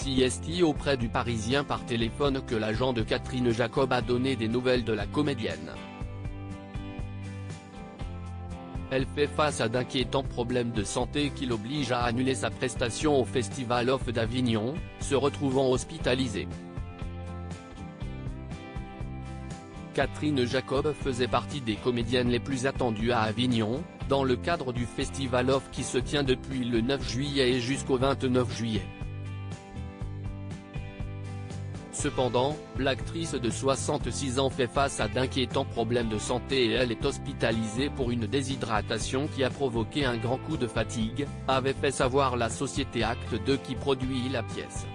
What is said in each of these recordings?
CST auprès du Parisien par téléphone que l'agent de Catherine Jacob a donné des nouvelles de la comédienne. Elle fait face à d'inquiétants problèmes de santé qui l'obligent à annuler sa prestation au Festival Off d'Avignon, se retrouvant hospitalisée. Catherine Jacob faisait partie des comédiennes les plus attendues à Avignon, dans le cadre du Festival Off qui se tient depuis le 9 juillet et jusqu'au 29 juillet. Cependant, l'actrice de 66 ans fait face à d'inquiétants problèmes de santé et elle est hospitalisée pour une déshydratation qui a provoqué un grand coup de fatigue, avait fait savoir la société Acte 2 qui produit la pièce.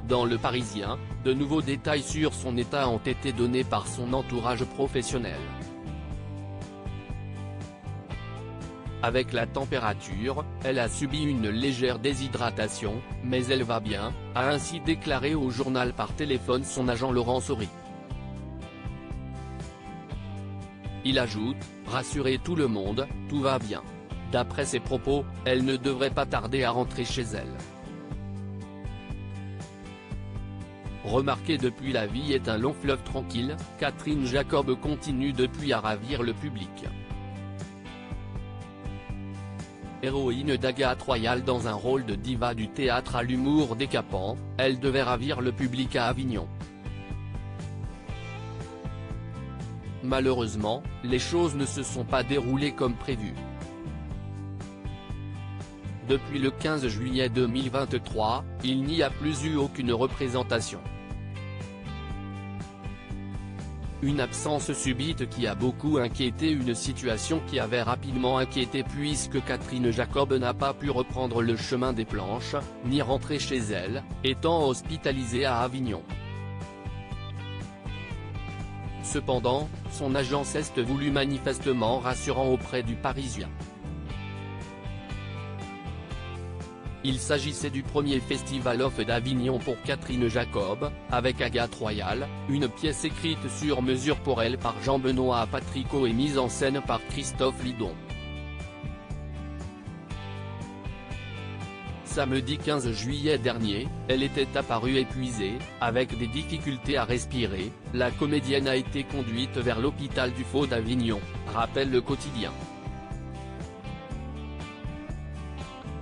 Dans Le Parisien, de nouveaux détails sur son état ont été donnés par son entourage professionnel. Avec la température, elle a subi une légère déshydratation, mais elle va bien, a ainsi déclaré au journal par téléphone son agent Laurent Saury. Il ajoute « Rassurez tout le monde, tout va bien ». D'après ses propos, elle ne devrait pas tarder à rentrer chez elle. Remarquée depuis La vie est un long fleuve tranquille, Catherine Jacob continue depuis à ravir le public. Héroïne d'Agathe Royal dans un rôle de diva du théâtre à l'humour décapant, elle devait ravir le public à Avignon. Malheureusement, les choses ne se sont pas déroulées comme prévu. Depuis le 15 juillet 2023, il n'y a plus eu aucune représentation. Une absence subite qui a beaucoup inquiété, une situation qui avait rapidement inquiété puisque Catherine Jacob n'a pas pu reprendre le chemin des planches, ni rentrer chez elle, étant hospitalisée à Avignon. Cependant, son agent s'est voulu manifestement rassurant auprès du Parisien. Il s'agissait du premier Festival Off d'Avignon pour Catherine Jacob, avec Agathe Royal, une pièce écrite sur mesure pour elle par Jean-Benoît Patricot et mise en scène par Christophe Lidon. Samedi 15 juillet dernier, elle était apparue épuisée, avec des difficultés à respirer, la comédienne a été conduite vers l'hôpital du Fau d'Avignon, rappelle le quotidien.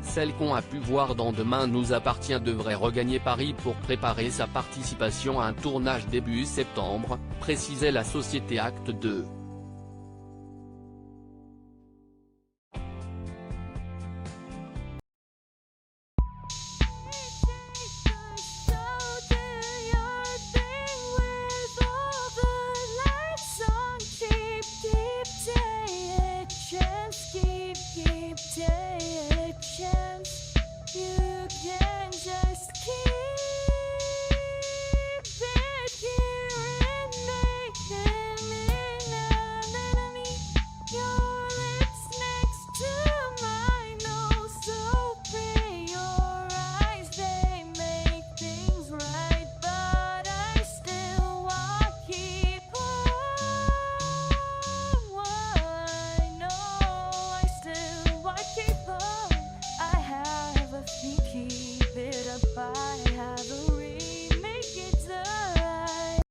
Celle qu'on a pu voir dans Demain nous appartient devrait regagner Paris pour préparer sa participation à un tournage début septembre, précisait la société Acte 2.